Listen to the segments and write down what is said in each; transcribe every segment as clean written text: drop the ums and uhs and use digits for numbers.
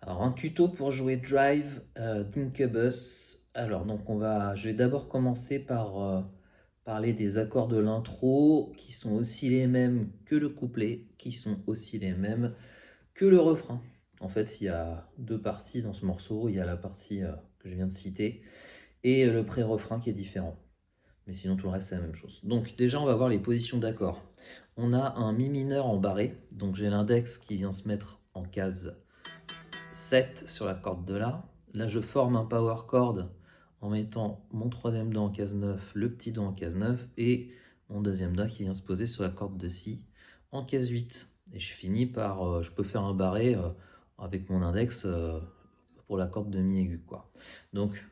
Alors un tuto pour jouer Drive d'Incubus. Alors donc je vais d'abord commencer par parler des accords de l'intro qui sont aussi les mêmes que le couplet, qui sont aussi les mêmes que le refrain. En fait, il y a deux parties dans ce morceau. Il y a la partie que je viens de citer et le pré-refrain qui est différent. Mais sinon tout le reste c'est la même chose. Donc déjà on va voir les positions d'accords. On a un mi mineur en barré, donc j'ai l'index qui vient se mettre en case 7 sur la corde de La. Là, je forme un power chord en mettant mon troisième doigt en case 9, le petit doigt en case 9 et mon deuxième doigt qui vient se poser sur la corde de Si en case 8. Et je finis par, je peux faire un barré avec mon index pour la corde de Mi aigu, quoi. Donc,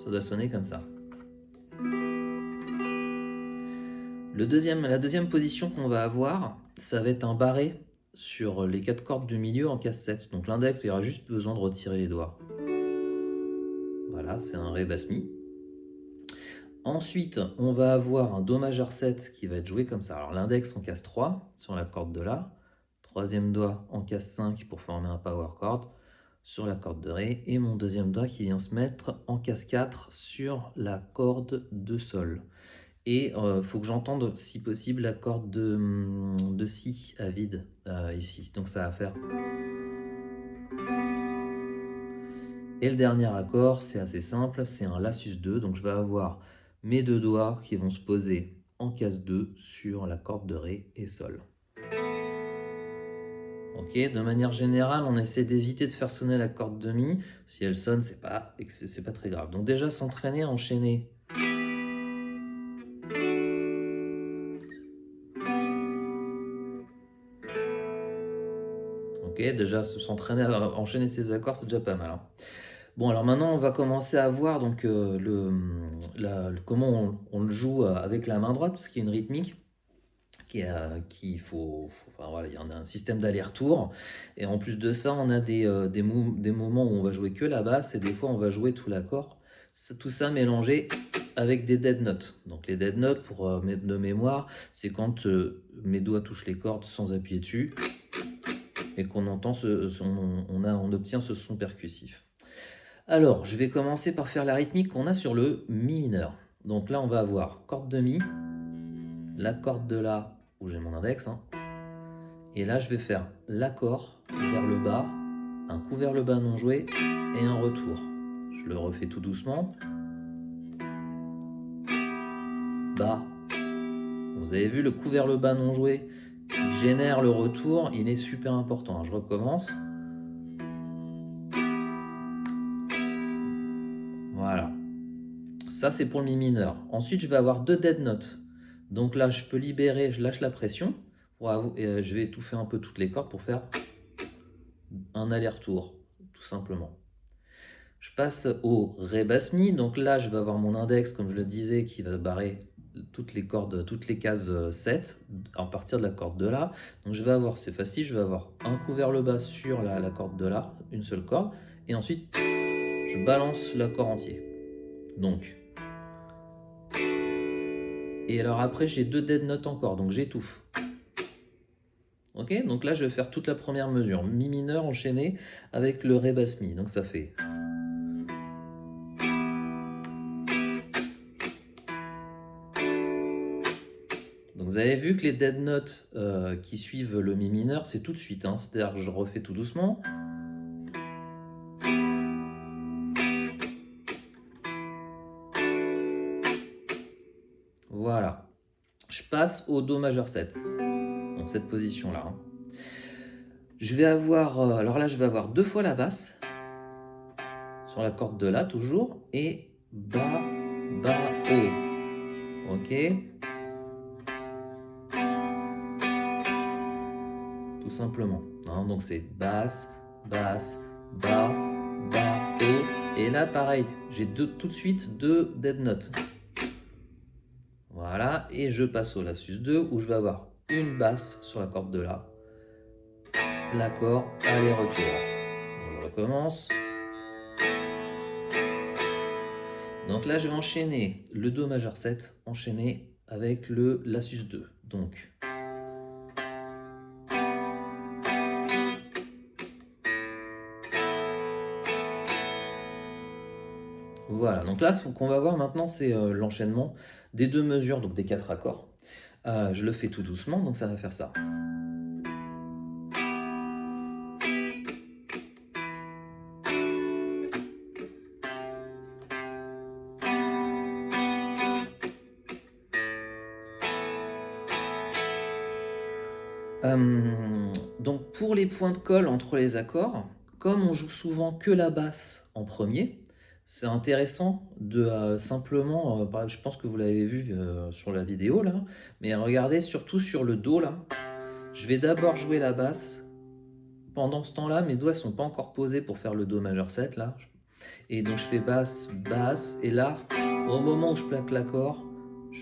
ça doit sonner comme ça. La deuxième position qu'on va avoir, ça va être un barré sur les quatre cordes du milieu en case 7. Donc l'index, il y aura juste besoin de retirer les doigts. Voilà, c'est un Ré basse Mi. Ensuite, on va avoir un Do majeur 7 qui va être joué comme ça. Alors l'index en case 3 sur la corde de La, troisième doigt en case 5 pour former un power chord sur la corde de Ré, et mon deuxième doigt qui vient se mettre en case 4 sur la corde de Sol. Et il faut que j'entende, si possible, la corde de Si à vide ici. Donc ça va faire. Et le dernier accord, c'est assez simple, c'est un La sus2. Donc je vais avoir mes deux doigts qui vont se poser en case 2 sur la corde de Ré et Sol. Ok, de manière générale, on essaie d'éviter de faire sonner la corde de Mi. Si elle sonne, c'est pas très grave. Donc déjà, s'entraîner à enchaîner. Ok, déjà s'entraîner à enchaîner ces accords, c'est déjà pas mal, hein. Bon, alors maintenant, on va commencer à voir donc, comment on le joue avec la main droite, parce qu'il y a une rythmique enfin voilà, il y en a un système d'aller-retour. Et en plus de ça, on a des moments où on va jouer que la basse, et des fois, on va jouer tout l'accord. Tout ça mélangé avec des dead notes. Donc les dead notes, pour de mémoire, c'est quand mes doigts touchent les cordes sans appuyer dessus, et qu'on entend on obtient ce son percussif. Alors, je vais commencer par faire la rythmique qu'on a sur le Mi mineur. Donc là, on va avoir corde de Mi, la corde de La, où j'ai mon index, hein. Et là, je vais faire l'accord vers le bas, un coup vers le bas non joué et un retour. Je le refais tout doucement. Bas. Vous avez vu le coup vers le bas non joué qui génère le retour, il est super important. Je recommence. Voilà. Ça, c'est pour le Mi mineur. Ensuite, je vais avoir deux dead notes. Donc là, je peux libérer, je lâche la pression. Je vais étouffer un peu toutes les cordes pour faire un aller-retour, tout simplement. Je passe au Ré basse Mi. Donc là, je vais avoir mon index, comme je le disais, qui va barrer toutes les cordes, toutes les cases 7 à partir de la corde de La. Donc je vais avoir, c'est facile, je vais avoir un coup vers le bas sur la corde de La, une seule corde. Et ensuite, je balance l'accord entier. Donc. Et alors après, j'ai deux dead notes encore, donc j'étouffe. Ok, donc là, je vais faire toute la première mesure. Mi mineur enchaîné avec le Ré basse Mi. Donc ça fait. Donc vous avez vu que les dead notes qui suivent le Mi mineur, c'est tout de suite, hein. C'est-à-dire que je refais tout doucement. Voilà. Je passe au Do majeur 7. Dans cette position-là, hein. Je vais avoir. Alors là, je vais avoir deux fois la basse. Sur la corde de La, toujours. Et Bas, Bas, Haut. Ok. Tout simplement, hein. Donc c'est basse, basse, bas, bas, haut. Et là, pareil, j'ai tout de suite deux dead notes. Voilà, et je passe au La sus2 où je vais avoir une basse sur la corde de La, l'accord, aller-retour. Je recommence. Donc là, je vais enchaîner le Do majeur 7, enchaîné avec le La sus2. Donc Voilà, donc là, ce qu'on va voir maintenant, c'est l'enchaînement des deux mesures, donc des 4 accords. Je le fais tout doucement, donc ça va faire ça. Donc pour les points de colle entre les accords, comme on joue souvent que la basse en premier, c'est intéressant de simplement, je pense que vous l'avez vu sur la vidéo là, mais regardez surtout sur le Do là, je vais d'abord jouer la basse. Pendant ce temps-là, mes doigts ne sont pas encore posés pour faire le Do majeur 7 là. Et donc je fais basse, basse, et là, au moment où je plaque l'accord, au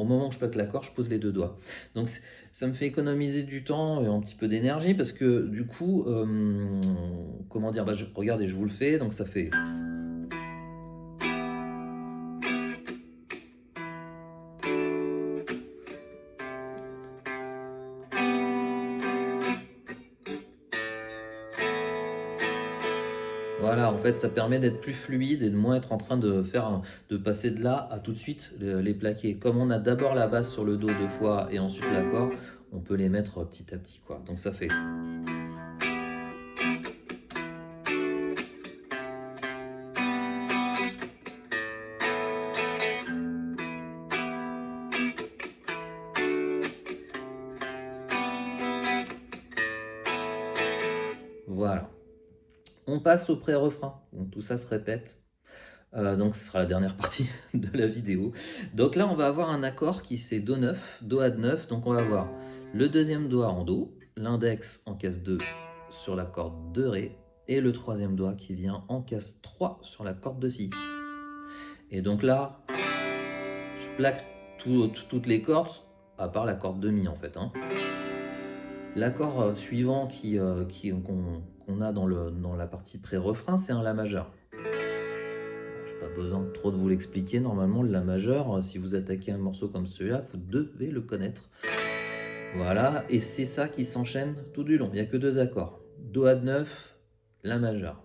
moment où je plaque l'accord, je pose les deux doigts. Donc ça me fait économiser du temps et un petit peu d'énergie parce que du coup, comment dire, regardez, je vous le fais, donc ça fait. Voilà, en fait, ça permet d'être plus fluide et de moins être en train de passer de là à tout de suite les plaquer. Comme on a d'abord la basse sur le Do deux fois et ensuite l'accord, on peut les mettre petit à petit, quoi. Donc ça fait. Voilà. On passe au pré-refrain. Donc tout ça se répète. Donc ce sera la dernière partie de la vidéo. Donc là, on va avoir un accord qui c'est Do 9, Do add 9. Donc on va avoir le deuxième doigt en Do, l'index en casse 2 sur la corde de Ré, et le troisième doigt qui vient en casse 3 sur la corde de Si. Et donc là, je plaque toutes les cordes, à part la corde de Mi en fait. L'accord suivant qu'on a dans la partie pré-refrain, c'est un La majeur. Je n'ai pas besoin de trop de vous l'expliquer. Normalement, le La majeur, si vous attaquez un morceau comme celui-là, vous devez le connaître. Voilà, et c'est ça qui s'enchaîne tout du long. Il n'y a que deux accords. Do add 9, La majeur.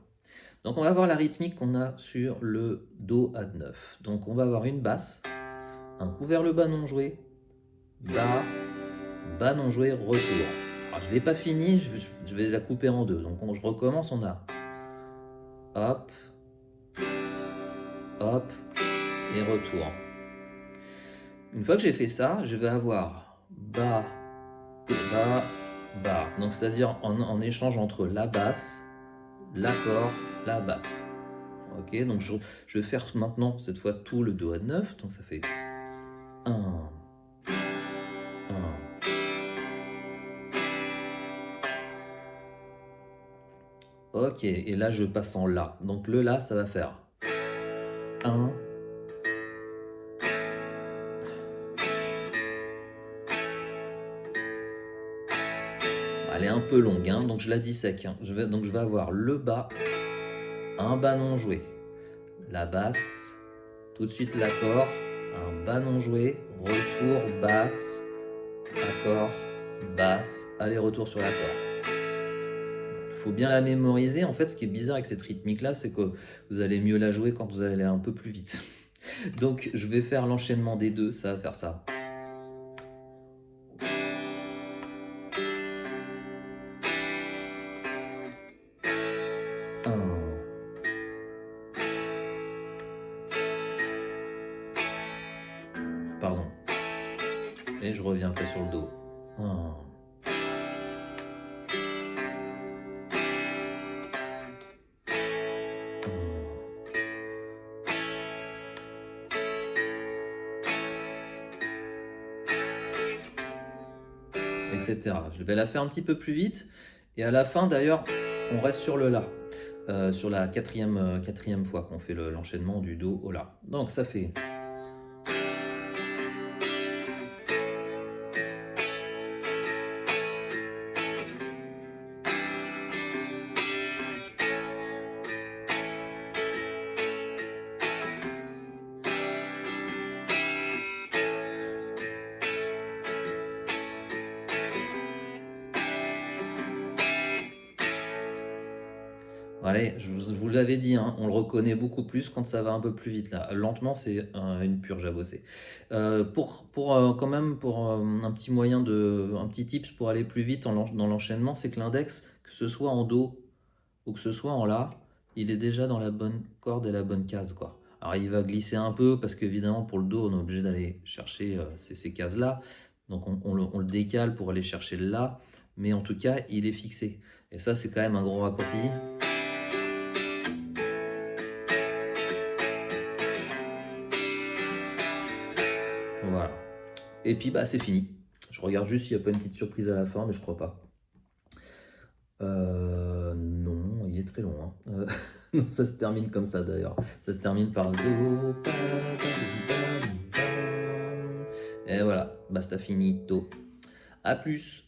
Donc on va voir la rythmique qu'on a sur le Do add 9. Donc on va avoir une basse, un coup vers le bas non joué, bas, bas non joué, retour. Alors, je ne l'ai pas fini, je vais la couper en deux. Donc je recommence, on a hop, hop et retour. Une fois que j'ai fait ça, je vais avoir bas, bas, bas. Donc c'est-à-dire en échange entre la basse, l'accord, la basse. Ok, donc je vais faire maintenant cette fois tout le Do add 9. Donc ça fait 1, 1. Ok, et là je passe en La. Donc le La, ça va faire 1. Elle est un peu longue, donc je la dissèque. Donc je vais avoir le bas, un bas non joué, la basse, tout de suite l'accord, un bas non joué, retour, basse, accord, basse, aller-retour sur l'accord. Il faut bien la mémoriser. En fait, ce qui est bizarre avec cette rythmique-là, c'est que vous allez mieux la jouer quand vous allez aller un peu plus vite. Donc je vais faire l'enchaînement des deux, ça va faire ça. Pardon. Et je reviens après sur le Do. 1. Etc. Je vais la faire un petit peu plus vite. Et à la fin, d'ailleurs, on reste sur le La. Sur la quatrième fois qu'on fait l'enchaînement du Do au La. Donc ça fait... Allez, je vous l'avais dit, hein, on le reconnaît beaucoup plus quand ça va un peu plus vite là. Lentement, c'est une purge à bosser. Quand même, un petit un petit tips pour aller plus vite dans l'enchaînement, c'est que l'index, que ce soit en do ou que ce soit en la, il est déjà dans la bonne corde et la bonne case, quoi. Alors il va glisser un peu parce qu'évidemment pour le do, on est obligé d'aller chercher ces cases-là. Donc on le décale pour aller chercher le la, mais en tout cas, il est fixé. Et ça, c'est quand même un gros raccourci. Voilà. Et puis bah c'est fini. Je regarde juste s'il n'y a pas une petite surprise à la fin, mais je crois pas. Non, il est très long, hein. Non, ça se termine comme ça d'ailleurs. Ça se termine par do, pa, pa, do, pa, do, pa. Et voilà, basta finito. À plus.